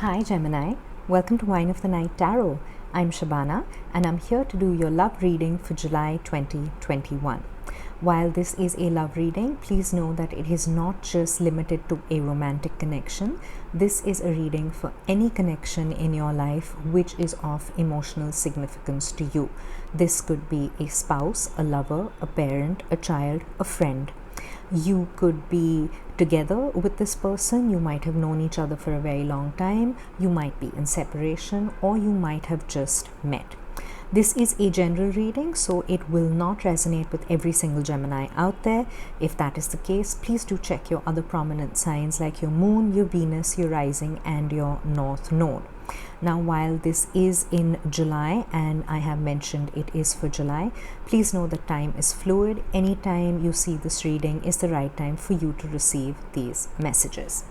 Hi Gemini, welcome to Wine of the Night Tarot. I'm Shabana and I'm here to do your love reading for July 2021. While this is a love reading, please know that it is not just limited to a romantic connection. This is a reading for any connection in your life which is of emotional significance to you. This could be a spouse, a lover, a parent, a child, a friend. You could be together with this person, you might have known each other for a very long time, you might be in separation, or you might have just met. This is a general reading, so it will not resonate with every single Gemini out there. If that is the case, please do check your other prominent signs like your moon, your Venus, your rising, and your north node. Now, while this is in July and I have mentioned it is for July, please know that time is fluid. Anytime you see this reading is the right time for you to receive these messages.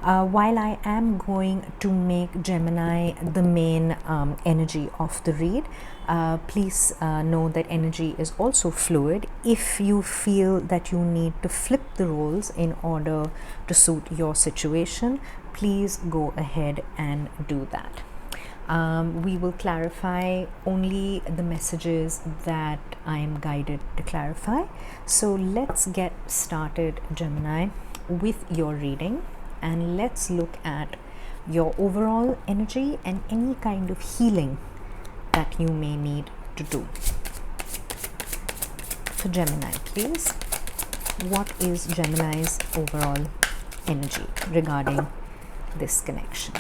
While I am going to make Gemini the main energy of the read, please know that energy is also fluid. If you feel that you need to flip the roles in order to suit your situation, please go ahead and do that. We will clarify only the messages that I am guided to clarify. So let's get started, Gemini, with your reading. And let's look at your overall energy and any kind of healing that you may need to do. For Gemini, please, what is Gemini's overall energy regarding this connection?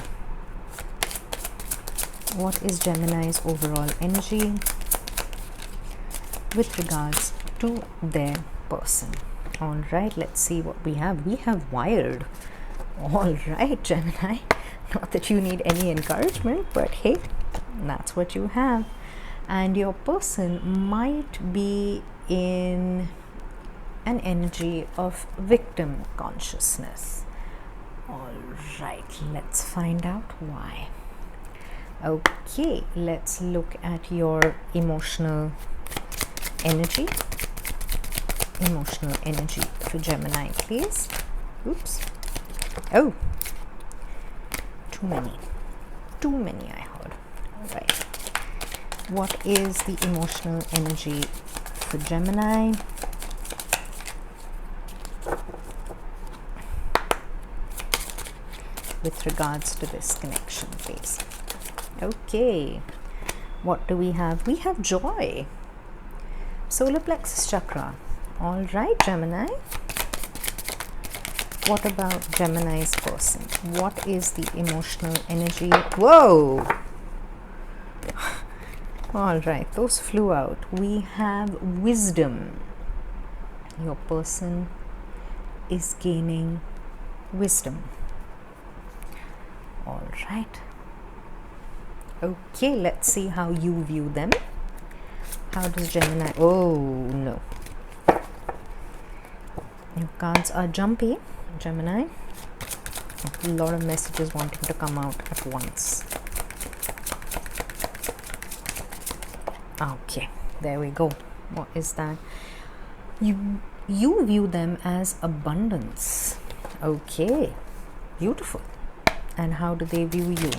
What is Gemini's overall energy with regards to their person? All right, let's see what we have. We have wired. All right, Gemini, not that you need any encouragement, but hey, that's what you have. And your person might be in an energy of victim consciousness. All right, let's find out why. Okay, let's look at your emotional energy. Emotional energy for Gemini, please. Oops. Oh, too many, I heard. All right, what is the emotional energy for Gemini? With regards to this connection, please. Okay, what do we have? We have joy, solar plexus chakra. All right, Gemini. What about Gemini's person? What is the emotional energy? Whoa! All right, those flew out. We have wisdom. Your person is gaining wisdom. All right. Okay, let's see how you view them. How does Gemini? Oh, no. Your cards are jumpy, Gemini. A lot of messages wanting to come out at once. Okay, there we go. What is that? You view them as abundance. Okay, beautiful. And how do they view you?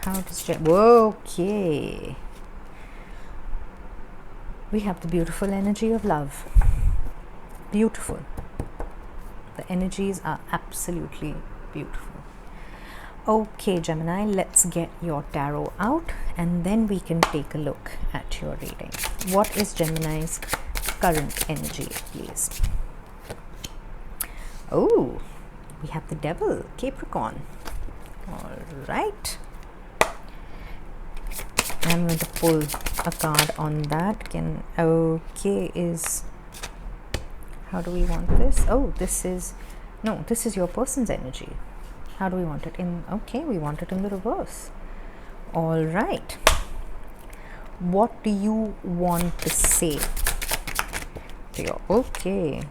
How does okay. We have the beautiful energy of love. Beautiful. The energies are absolutely beautiful. Okay, Gemini, let's get your tarot out and then we can take a look at your reading. What is Gemini's current energy, please? Oh, we have the Devil, Capricorn. All right. I'm going to pull a card on that. How do we want this? Oh, this is your person's energy. How do we want it in? Okay, we want it in the reverse. All right. What do you want to say to your, okay,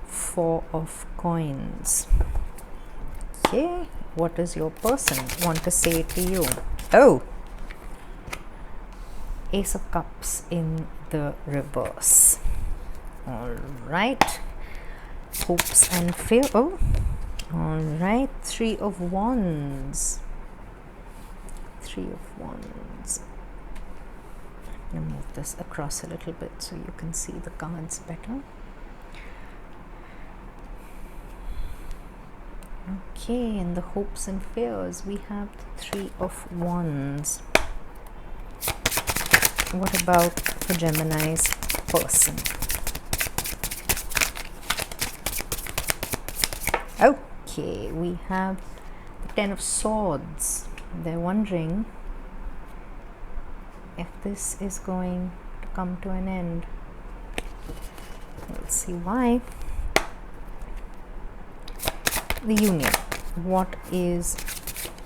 Four of Coins. Okay, what does your person want to say to you? Oh, Ace of Cups in the reverse. All right, hopes and fear. Oh, all right, Three of Wands. Three of Wands. I'm going to move this across a little bit so you can see the cards better. Okay, in the hopes and fears, we have the Three of Wands. What about for Gemini's person? Okay, we have the Ten of Swords. They're wondering if this is going to come to an end. Let's see why. The Union. What is...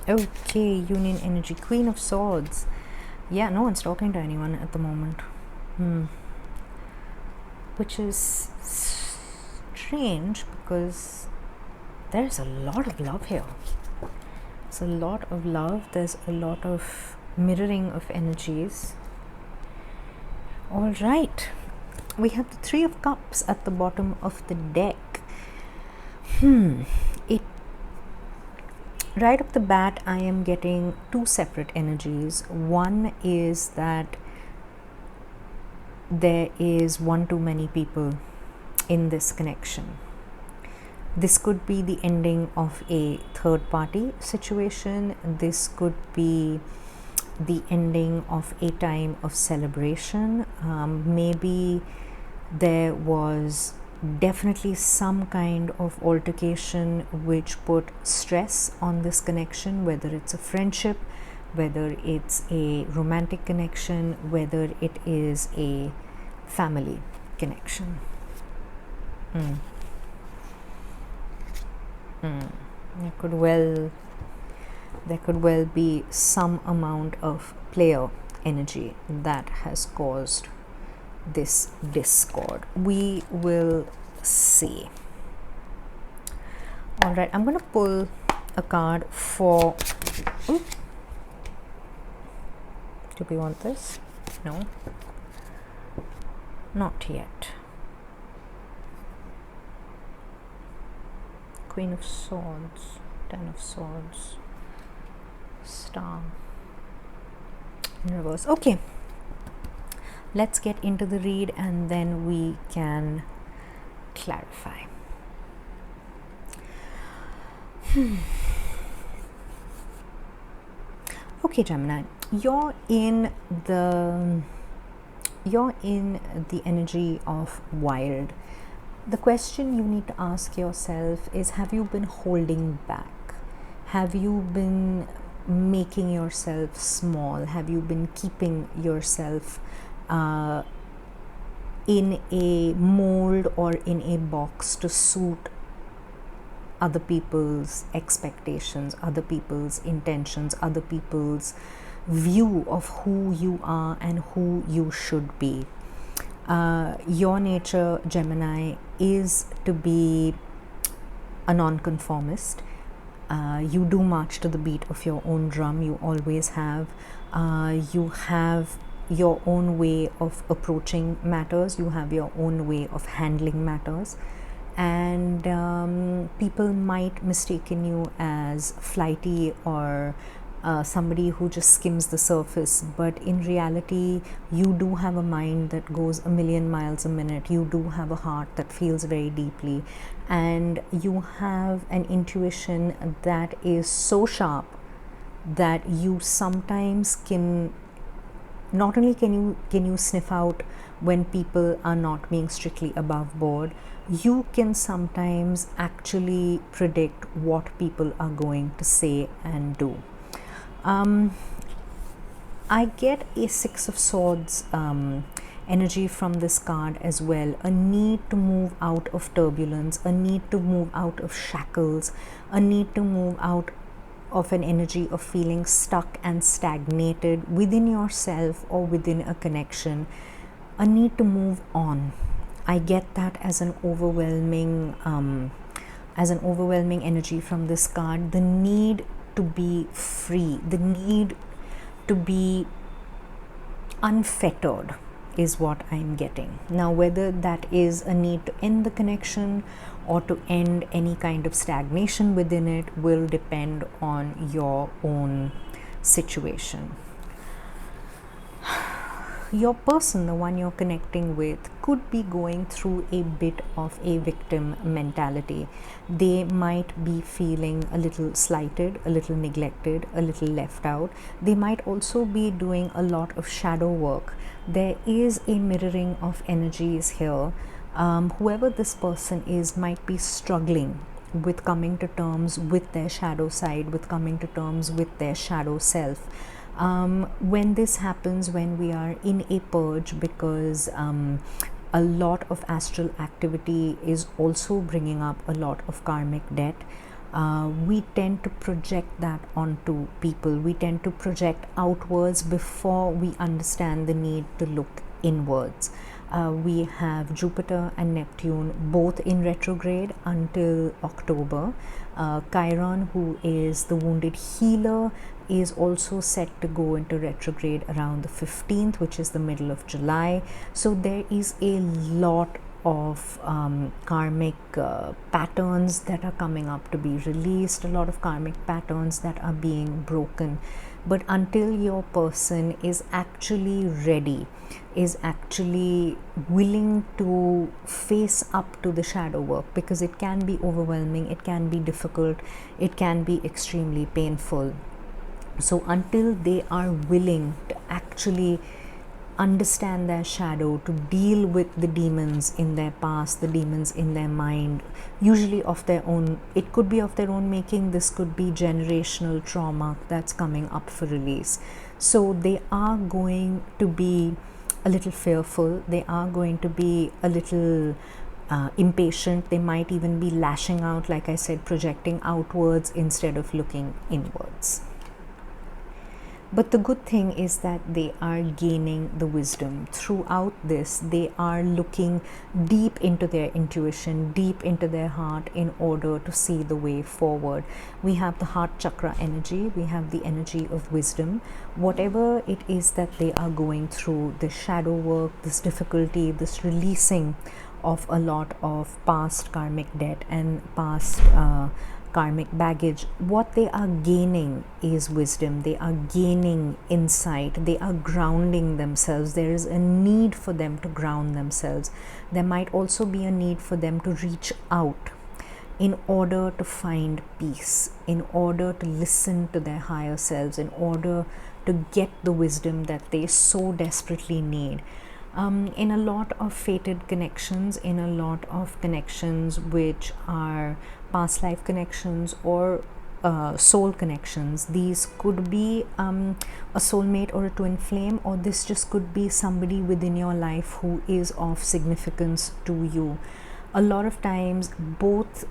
Okay, Union energy. Queen of Swords. Yeah, no one's talking to anyone at the moment. Which is strange because there's a lot of love here. There's a lot of love. There's a lot of mirroring of energies. All right. We have the Three of Cups at the bottom of the deck. Right off the bat, I am getting two separate energies. One is that there is one too many people in this connection. This could be the ending of a third party situation. This could be the ending of a time of celebration. Maybe there was definitely some kind of altercation which put stress on this connection, whether it's a friendship, whether it's a romantic connection, whether it is a family connection. There could well be some amount of player energy that has caused this discord. We will see. All right, I'm going to pull a card for... Do we want this? No, not yet. Queen of Swords, Ten of Swords, Star in reverse. Okay, let's get into the read and then we can clarify. Okay, Gemini, you're in the energy of wild. The question you need to ask yourself is, have you been holding back? Have you been making yourself small? Have you been keeping yourself in a mold or in a box to suit other people's expectations, other people's intentions, other people's view of who you are and who you should be? Your nature, Gemini, is to be a nonconformist. You do march to the beat of your own drum. You always have. You have your own way of approaching matters. You have your own way of handling matters. And people might mistaken you as flighty or somebody who just skims the surface, but in reality you do have a mind that goes a million miles a minute. You do have a heart that feels very deeply, and you have an intuition that is so sharp that you sometimes can not only can you sniff out when people are not being strictly above board, you can sometimes actually predict what people are going to say and do. I get a Six of Swords energy from this card as well. A need to move out of turbulence, a need to move out of shackles, a need to move out of an energy of feeling stuck and stagnated within yourself or within a connection, a need to move on. I get that as an overwhelming energy from this card. The need to be free, the need to be unfettered is what I'm getting. Now, whether that is a need to end the connection or to end any kind of stagnation within it will depend on your own situation. Your person, the one you're connecting with, could be going through a bit of a victim mentality. They might be feeling a little slighted, a little neglected, a little left out. They might also be doing a lot of shadow work. There is a mirroring of energies here. Whoever this person is might be struggling with coming to terms with their shadow side, with coming to terms with their shadow self. When this happens, when we are in a purge, because a lot of astral activity is also bringing up a lot of karmic debt, we tend to project that onto people. We tend to project outwards before we understand the need to look inwards. We have Jupiter and Neptune both in retrograde until October. Chiron, who is the wounded healer, is also set to go into retrograde around the 15th, which is the middle of July. So there is a lot of karmic patterns that are coming up to be released, a lot of karmic patterns that are being broken. But until your person is actually ready, is actually willing to face up to the shadow work, because it can be overwhelming, it can be difficult, it can be extremely painful. So until they are willing to actually understand their shadow, to deal with the demons in their past, the demons in their mind, usually of their own, it could be of their own making, this could be generational trauma that's coming up for release. So they are going to be a little fearful, they are going to be a little impatient, they might even be lashing out, like I said, projecting outwards instead of looking inwards. But the good thing is that they are gaining the wisdom. Throughout this, they are looking deep into their intuition, deep into their heart, in order to see the way forward. We have the heart chakra energy, we have the energy of wisdom. Whatever it is that they are going through, this shadow work, this difficulty, this releasing of a lot of past karmic debt and past karmic baggage, what they are gaining is wisdom. They are gaining insight, they are grounding themselves. There is a need for them to ground themselves. There might also be a need for them to reach out in order to find peace, in order to listen to their higher selves, in order to get the wisdom that they so desperately need. In a lot of fated connections, in a lot of connections which are past life connections or soul connections, these could be a soulmate or a twin flame, or this just could be somebody within your life who is of significance to you. A lot of times both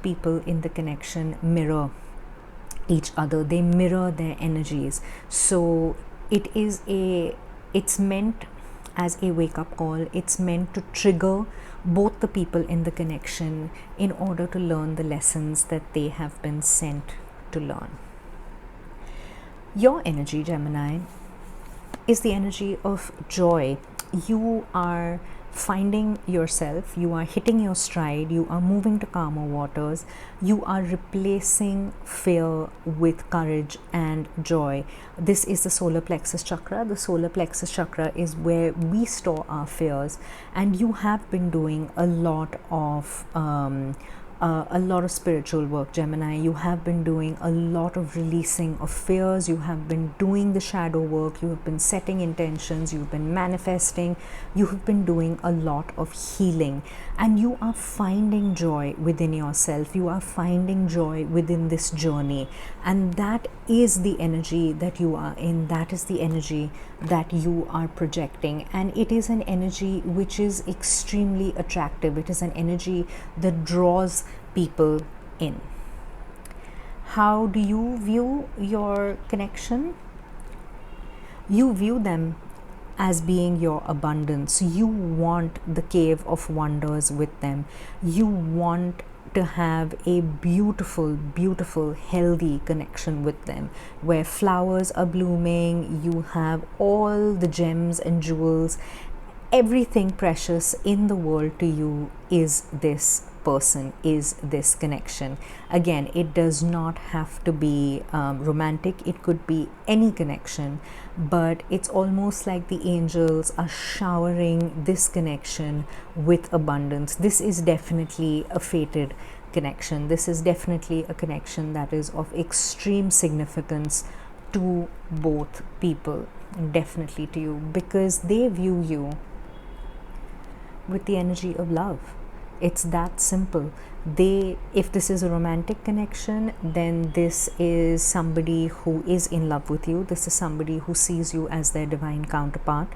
people in the connection mirror each other, they mirror their energies. So it's meant as a wake-up call, it's meant to trigger both the people in the connection in order to learn the lessons that they have been sent to learn. Your energy, Gemini, is the energy of joy. You are finding yourself, you are hitting your stride, you are moving to calmer waters, you are replacing fear with courage and joy. This is the solar plexus chakra. The solar plexus chakra is where we store our fears, and you have been doing a lot of spiritual work, Gemini. You have been doing a lot of releasing of fears, you have been doing the shadow work, you have been setting intentions, you've been manifesting, you have been doing a lot of healing, and you are finding joy within yourself, you are finding joy within this journey, and that is the energy that you are in, that is the energy that you are projecting, and it is an energy which is extremely attractive. It is an energy that draws people in. How do you view your connection? You view them as being your abundance. You want the cave of wonders with them. You want to have a beautiful, beautiful, healthy connection with them, where flowers are blooming, you have all the gems and jewels, everything precious in the world to you is this person, is this connection. Again, it does not have to be romantic, it could be any connection, but it's almost like the angels are showering this connection with abundance. This is definitely a fated connection. This is definitely a connection that is of extreme significance to both people, definitely to you, because they view you with the energy of love. It's that simple. If this is a romantic connection, then this is somebody who is in love with you. This is somebody who sees you as their divine counterpart.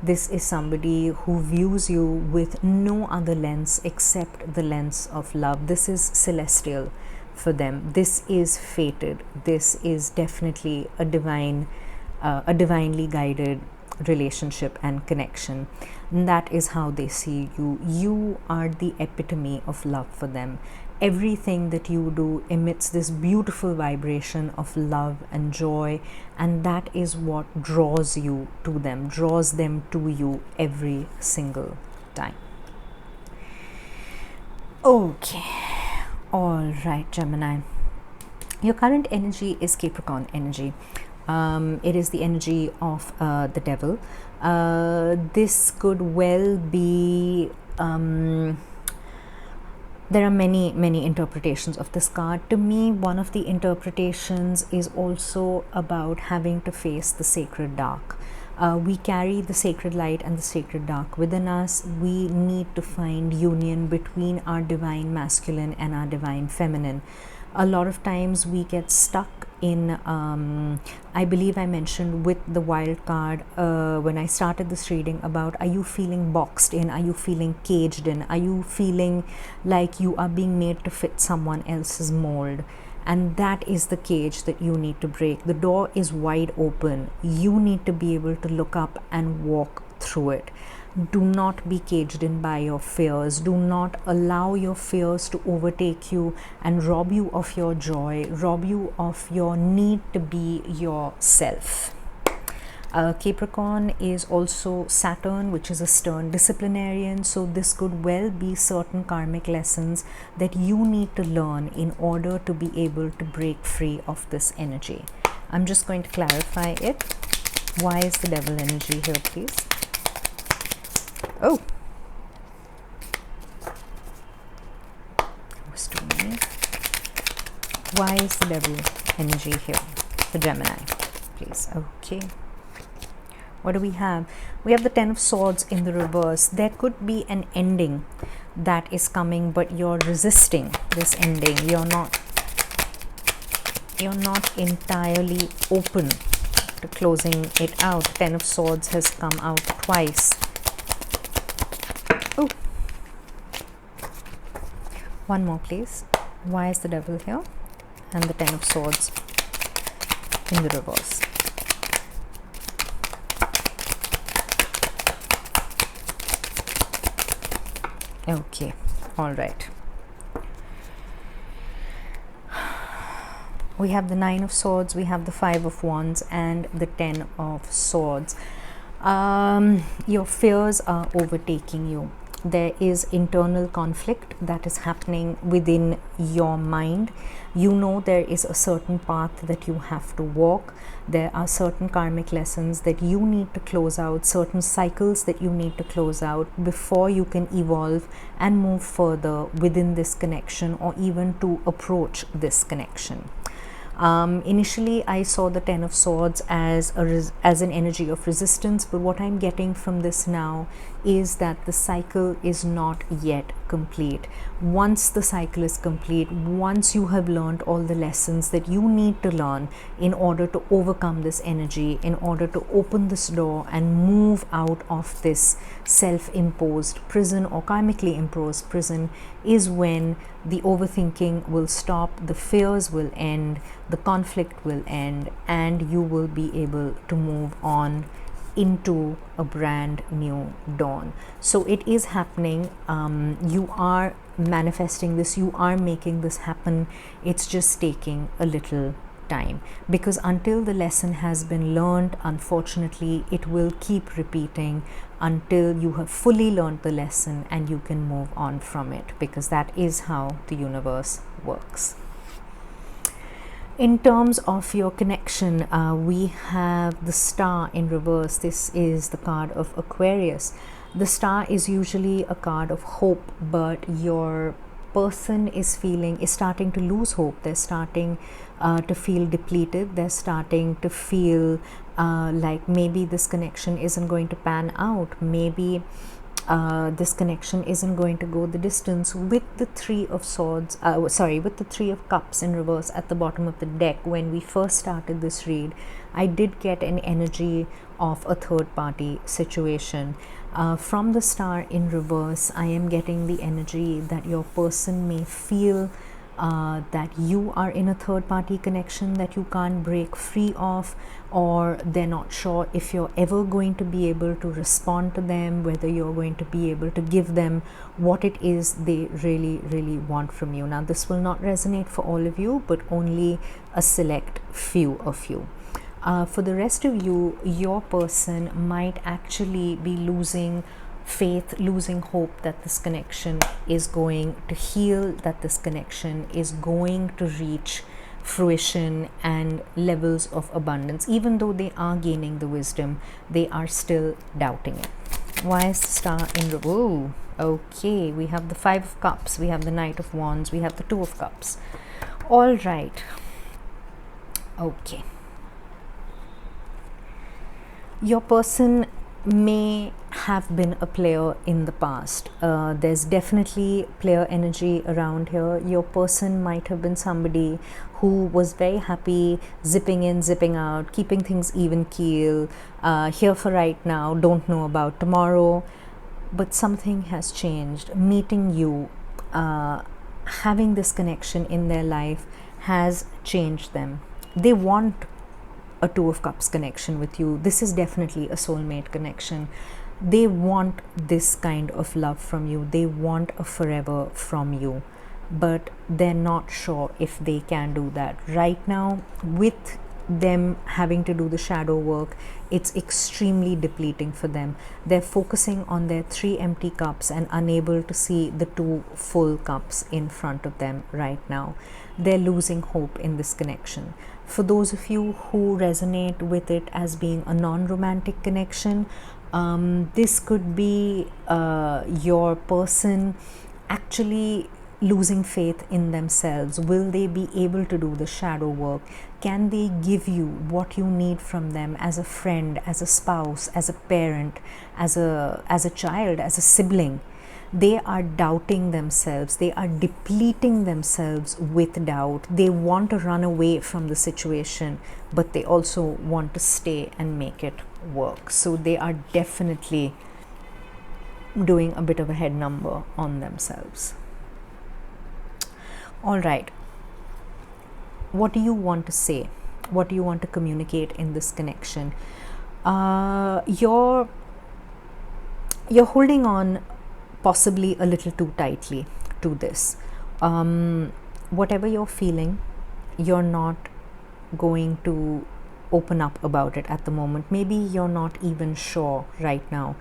This is somebody who views you with no other lens except the lens of love. This is celestial for them. This is fated. This is definitely a divinely guided relationship and connection. And that is how they see you. You are the epitome of love for them. Everything that you do emits this beautiful vibration of love and joy, and that is what draws you to them, draws them to you every single time. Okay, all right, Gemini. Your current energy is Capricorn energy. It is the energy of the devil. This could well be, there are many interpretations of this card. To me, one of the interpretations is also about having to face the sacred dark. We carry the sacred light and the sacred dark within us. We need to find union between our divine masculine and our divine feminine. A lot of times we get stuck in, I believe I mentioned with the wild card when I started this reading about, are you feeling boxed in? Are you feeling caged in? Are you feeling like you are being made to fit someone else's mold? And that is the cage that you need to break. The door is wide open. You need to be able to look up and walk through it. Do not be caged in by your fears. Do not allow your fears to overtake you and rob you of your joy, rob you of your need to be yourself. Capricorn is also Saturn, which is a stern disciplinarian. So this could well be certain karmic lessons that you need to learn in order to be able to break free of this energy. I'm just going to clarify it. Why is the devil energy here, please? Oh, that was too many. Why is the devil energy here for Gemini, please? Okay. What do we have? We have the Ten of Swords in the reverse. There could be an ending that is coming, but you're resisting this ending. You're not entirely open to closing it out. Ten of Swords has come out twice. Oh, one more, please. Why is the devil here? And the Ten of Swords in the reverse. Okay, all right. We have the Nine of Swords, we have the Five of Wands, and the Ten of Swords. Your fears are overtaking you. There is internal conflict that is happening within your mind. You know there is a certain path that you have to walk. There are certain karmic lessons that you need to close out, certain cycles that you need to close out before you can evolve and move further within this connection, or even to approach this connection. Initially, I saw the Ten of Swords as an energy of resistance, but what I'm getting from this now is that the cycle is not yet complete. Once the cycle is complete, once you have learned all the lessons that you need to learn in order to overcome this energy, in order to open this door and move out of this self-imposed prison or karmically imposed prison, is when the overthinking will stop, the fears will end, the conflict will end, and you will be able to move on into a brand new dawn. So it is happening. You are manifesting this, you are making this happen. It's just taking a little time, because until the lesson has been learned, unfortunately, it will keep repeating until you have fully learned the lesson and you can move on from it, because that is how the universe works. In terms of your connection, we have the star in reverse. This is the card of Aquarius. The star is usually a card of hope, but your person is starting to lose hope. They're starting to feel depleted. They're starting to feel like maybe this connection isn't going to pan out. Maybe this connection isn't going to go the distance. With the Three of Swords, with the Three of Cups in reverse at the bottom of the deck, when we first started this read, I did get an energy of a third party situation. From the star in reverse, I am getting the energy that your person may feel that you are in a third party connection that you can't break free of, or they're not sure if you're ever going to be able to respond to them, whether you're going to be able to give them what it is they really want from you. Now, this will not resonate for all of you, but only a select few of you. For the rest of you, your person might actually be losing faith, losing hope that this connection is going to heal, that this connection is going to reach fruition and levels of abundance. Even though they are gaining the wisdom, they are still doubting it. Why is the star in reverse? Oh, okay, we have the Five of Cups, we have the Knight of Wands, we have the Two of Cups. All right. Okay. Your person may have been a player in the past. There's definitely player energy around here. Your person might have been somebody who was very happy, zipping in, zipping out, keeping things even keel, here for right now, don't know about tomorrow. But something has changed. Meeting you, having this connection in their life has changed them. They want a Two of Cups connection with you. This is definitely a soulmate connection. They want this kind of love from you. They want a forever from you, but they're not sure if they can do that right now. With them having to do the shadow work, it's extremely depleting for them. They're focusing on their 3 empty cups and unable to see the 2 full cups in front of them right now. They're losing hope in this connection. For those of you who resonate with it as being a non-romantic connection, this could be your person actually losing faith in themselves. Will they be able to do the shadow work? Can they give you what you need from them as a friend, as a spouse, as a parent, as a child, as a sibling? They are doubting themselves. They are depleting themselves with doubt. They want to run away from the situation, but they also want to stay and make it work. So they are definitely doing a bit of a head number on themselves. All right. What do you want to say? What do you want to communicate in this connection? You're holding on possibly a little too tightly to this. Whatever you're feeling, you're not going to open up about it at the moment. Maybe you're not even sure right now.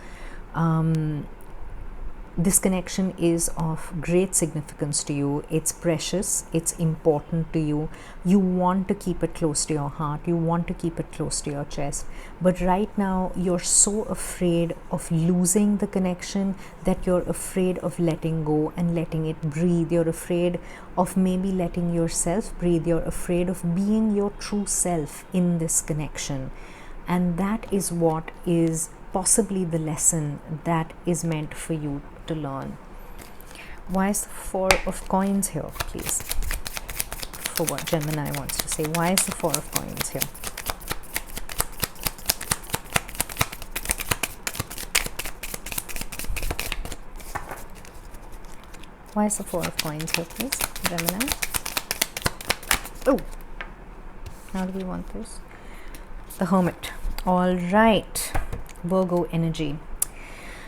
This connection is of great significance to you. It's precious. It's important to you. You want to keep it close to your heart. You want to keep it close to your chest. But right now, you're so afraid of losing the connection that you're afraid of letting go and letting it breathe. You're afraid of maybe letting yourself breathe. You're afraid of being your true self in this connection. And that is what is possibly the lesson that is meant for you to learn. Why is the Four of Coins here, please? For what Gemini wants to say. Why is the Four of Coins here? Why is the Four of Coins here, please, Gemini? Oh, how do we want this? The Hermit. All right. Virgo energy.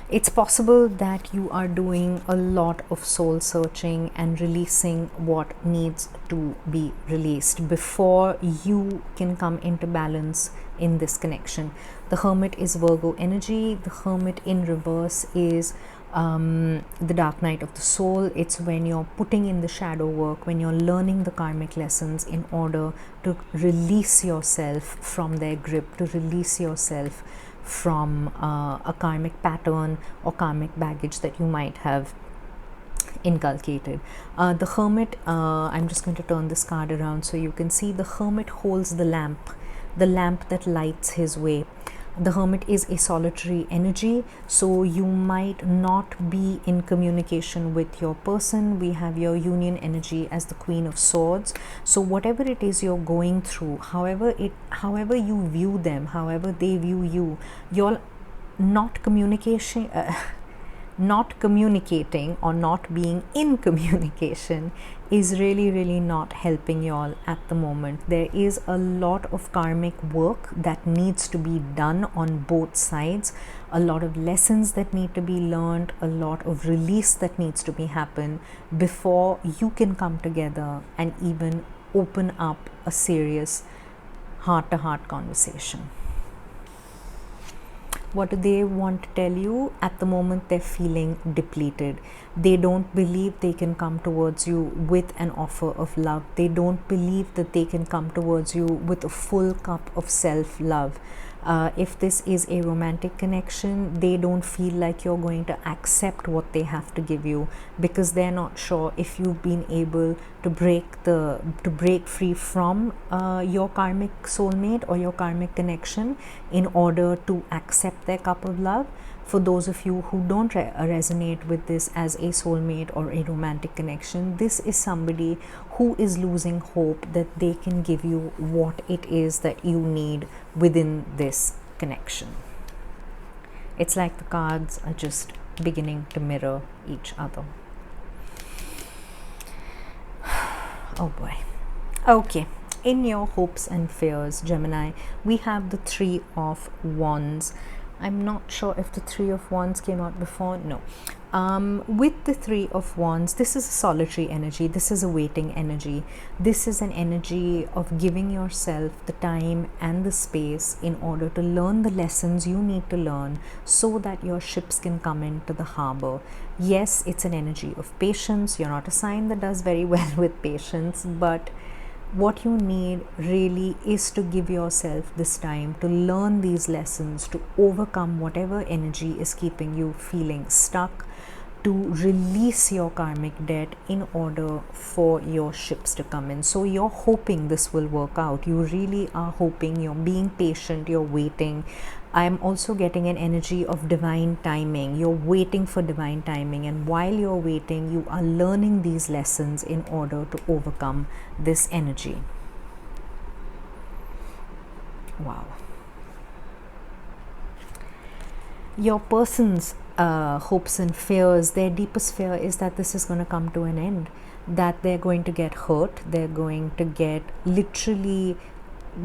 It's possible that you are doing a lot of soul searching and releasing what needs to be released before you can come into balance in this connection. The Hermit is Virgo energy. The Hermit in reverse is the dark night of the soul. It's when you're putting in the shadow work, when you're learning the karmic lessons in order to release yourself from their grip, to release yourself from a karmic pattern or karmic baggage that you might have inculcated. The Hermit, I'm just going to turn this card around so you can see. The Hermit holds the lamp that lights his way. The Hermit is a solitary energy, so you might not be in communication with your person. We have your union energy as the Queen of Swords. So whatever it is you're going through, however you view them, however they view you, you're not communication. Not communicating or not being in communication is really not helping y'all at the moment. There is a lot of karmic work that needs to be done on both sides, a lot of lessons that need to be learned, a lot of release that needs to be happen before you can come together and even open up a serious heart-to-heart conversation. What do they want to tell you? At the moment, they're feeling depleted. They don't believe they can come towards you with an offer of love. They don't believe that they can come towards you with a full cup of self-love. If this is a romantic connection, they don't feel like you're going to accept what they have to give you, because they're not sure if you've been able to break free from your karmic soulmate or your karmic connection in order to accept their cup of love. For those of you who don't resonate with this as a soulmate or a romantic connection, this is somebody who is losing hope that they can give you what it is that you need within this connection. It's like the cards are just beginning to mirror each other. Oh boy. Okay. In your hopes and fears, Gemini, we have the Three of Wands. I'm not sure if the Three of Wands came out before. No. With the Three of Wands, this is a solitary energy. This is a waiting energy. This is an energy of giving yourself the time and the space in order to learn the lessons you need to learn so that your ships can come into the harbor. Yes, it's an energy of patience. You're not a sign that does very well with patience, but what you need really is to give yourself this time to learn these lessons, to overcome whatever energy is keeping you feeling stuck, to release your karmic debt in order for your ships to come in. So you're hoping this will work out. You really are hoping. You're being patient. You're waiting. I'm also getting an energy of divine timing. You're waiting for divine timing, and while you're waiting, you are learning these lessons in order to overcome this energy. Wow. Your person's hopes and fears, their deepest fear is that this is going to come to an end, that they're going to get hurt, they're going to get literally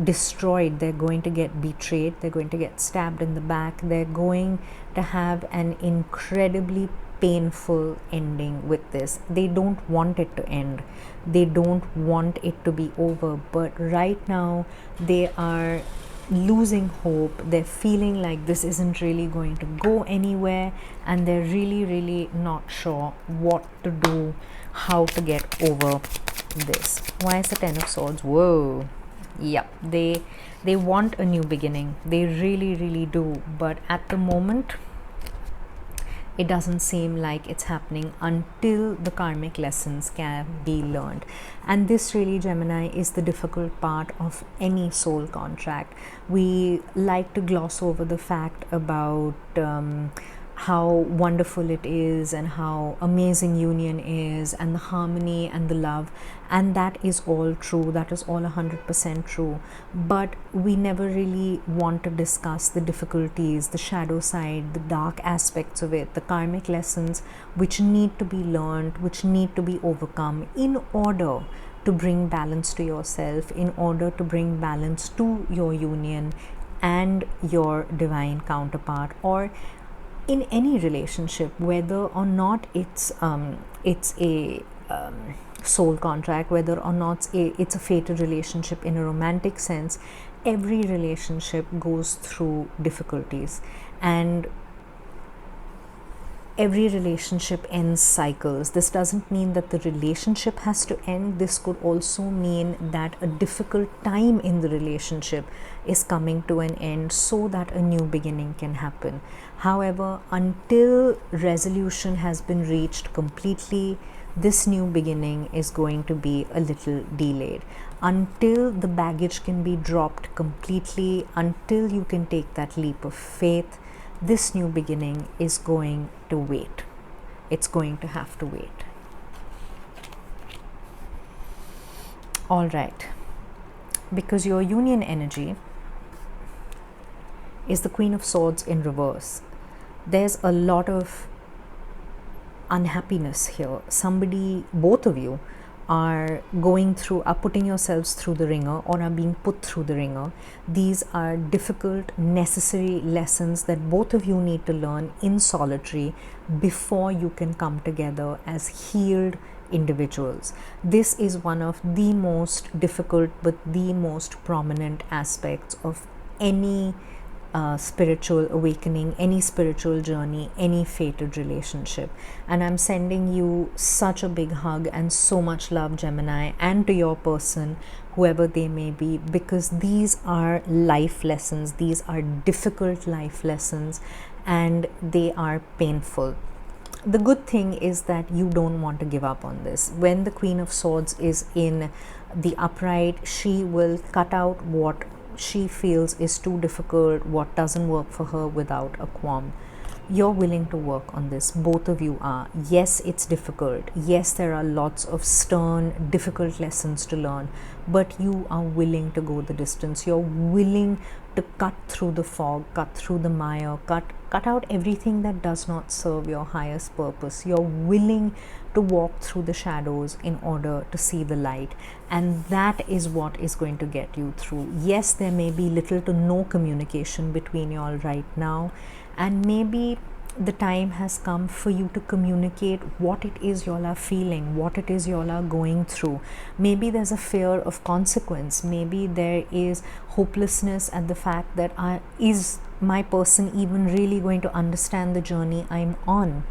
destroyed, they're going to get betrayed, they're going to get stabbed in the back, they're going to have an incredibly painful ending with this. They don't want it to end, they don't want it to be over, but right now they are losing hope. They're feeling like this isn't really going to go anywhere, and they're really not sure what to do, how to get over this. Why is the Ten of Swords? Whoa. Yep, they want a new beginning. They really do, but at the moment it doesn't seem like it's happening until the karmic lessons can be learned. And this really, Gemini, is the difficult part of any soul contract. We like to gloss over the fact about how wonderful it is and how amazing union is and the harmony and the love, and that is all true, that is all 100% true, but we never really want to discuss the difficulties, the shadow side, the dark aspects of it, the karmic lessons which need to be learned, which need to be overcome in order to bring balance to yourself, in order to bring balance to your union, and your divine counterpart, or in any relationship, whether or not it's a soul contract, whether or not it's a fated relationship in a romantic sense. Every relationship goes through difficulties, and every relationship ends cycles. This doesn't mean that the relationship has to end. This could also mean that a difficult time in the relationship is coming to an end so that a new beginning can happen. However, until resolution has been reached completely, this new beginning is going to be a little delayed. Until the baggage can be dropped completely, until you can take that leap of faith, this new beginning is going to wait. It's going to have to wait. All right. Because your union energy is the Queen of Swords in reverse. There's a lot of unhappiness here. Both of you are putting yourselves through the ringer, or are being put through the ringer. These are difficult, necessary lessons that both of you need to learn in solitary before you can come together as healed individuals. This is one of the most difficult but the most prominent aspects of any spiritual awakening, any spiritual journey, any fated relationship. And I'm sending you such a big hug and so much love, Gemini, and to your person, whoever they may be, because these are life lessons. These are difficult life lessons, and they are painful. The good thing is that you don't want to give up on this. When the Queen of Swords is in the upright, she will cut out what she feels is too difficult, what doesn't work for her, without a qualm. You're willing to work on this. Both of you are. Yes, it's difficult. Yes, there are lots of stern, difficult lessons to learn, but you are willing to go the distance. You're willing to cut through the fog, cut through the mire, cut out everything that does not serve your highest purpose. You're willing to walk through the shadows in order to see the light, and that is what is going to get you through. Yes, there may be little to no communication between you all right now, and maybe the time has come for you to communicate what it is y'all are feeling, what it is y'all are going through. Maybe there's a fear of consequence. Maybe there is hopelessness at the fact that is my person even really going to understand the journey I'm on?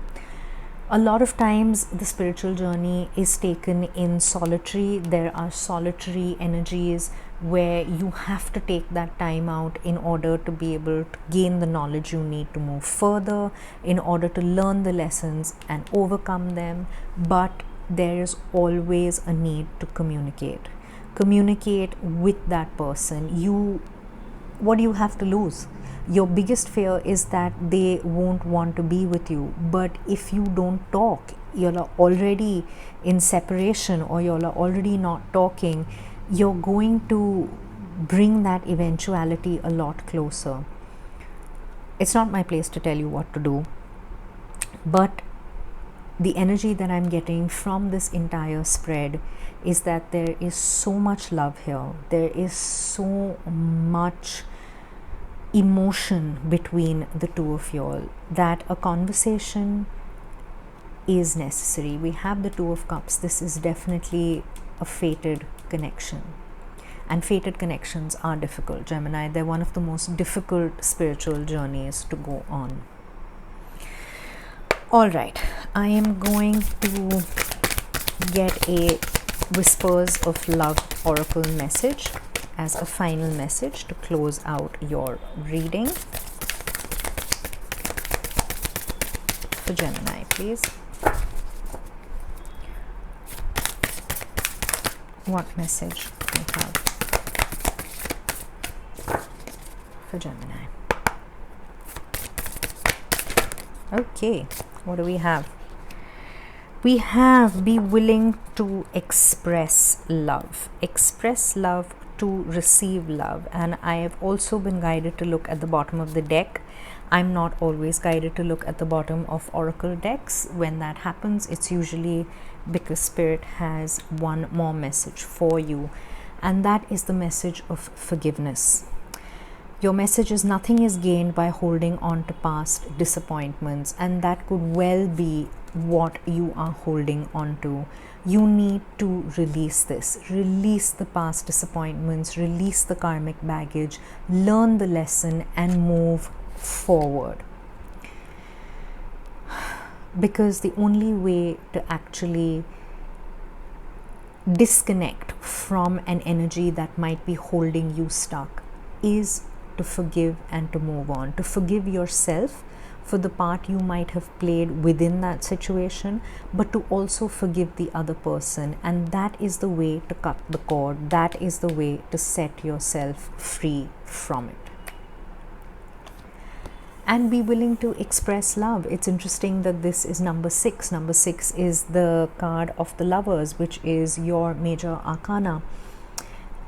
A lot of times the spiritual journey is taken in solitary. There are solitary energies where you have to take that time out in order to be able to gain the knowledge you need to move further, in order to learn the lessons and overcome them. But there is always a need to communicate. Communicate with that person. What do you have to lose? Your biggest fear is that they won't want to be with you. But if you don't talk, you're already in separation, or you're already not talking, you're going to bring that eventuality a lot closer. It's not my place to tell you what to do, but the energy that I'm getting from this entire spread is that there is so much love here. There is so much emotion between the two of y'all that a conversation is necessary. We have the Two of Cups. This is definitely a fated connection, and fated connections are difficult, Gemini. They're one of the most difficult spiritual journeys to go on. All right, I am going to get a Whispers of Love Oracle message as a final message to close out your reading. For Gemini, please. What message do you have for Gemini? Okay, what do we have? We have be willing to express love. Express love to receive love. And I have also been guided to look at the bottom of the deck. I'm not always guided to look at the bottom of oracle decks. When that happens, it's usually because Spirit has one more message for you, and that is the message of forgiveness. Your message is nothing is gained by holding on to past disappointments, and that could well be what you are holding on to. You need to release this, release the past disappointments, release the karmic baggage, learn the lesson, and move forward. Because the only way to actually disconnect from an energy that might be holding you stuck is to forgive and to move on, to forgive yourself for the part you might have played within that situation, but to also forgive the other person. And that is the way to cut the cord. That is the way to set yourself free from it. And be willing to express love. It's interesting that this is number 6. Number 6 is the card of the Lovers, which is your major arcana.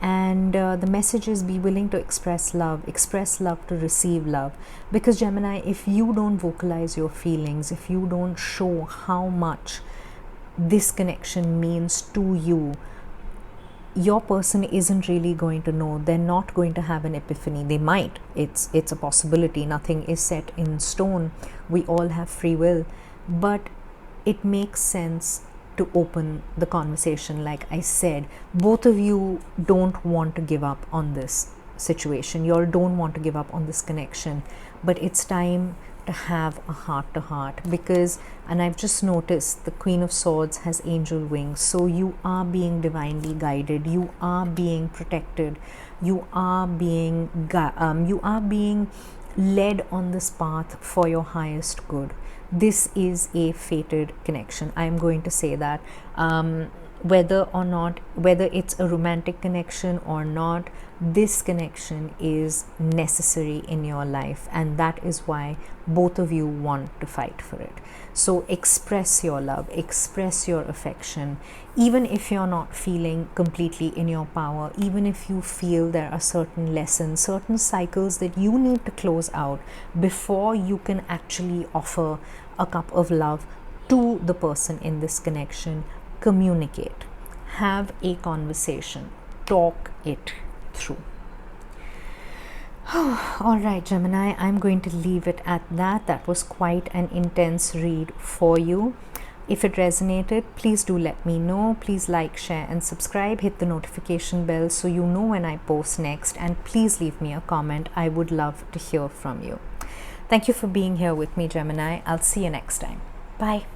And the message is be willing to express love to receive love. Because Gemini, if you don't vocalize your feelings, if you don't show how much this connection means to you, your person isn't really going to know. They're not going to have an epiphany. They might. It's a possibility. Nothing is set in stone. We all have free will. But it makes sense to open the conversation. Like I said, both of you don't want to give up on this situation. You all don't want to give up on this connection. But it's time to have a heart-to-heart, because, and I've just noticed, the Queen of Swords has angel wings. So you are being divinely guided. You are being protected. You are being led on this path for your highest good. This is a fated connection. I'm going to say that. Whether it's a romantic connection or not, this connection is necessary in your life, and that is why both of you want to fight for it. So express your love, express your affection, even if you're not feeling completely in your power, even if you feel there are certain lessons, certain cycles that you need to close out before you can actually offer a cup of love to the person in this connection. Communicate, have a conversation, talk it through. All right, Gemini, I'm going to leave it at that. That was quite an intense read for you. If it resonated, please do let me know. Please like, share, and subscribe. Hit the notification bell so you know when I post next. And please leave me a comment. I would love to hear from you. Thank you for being here with me, Gemini. I'll see you next time. Bye.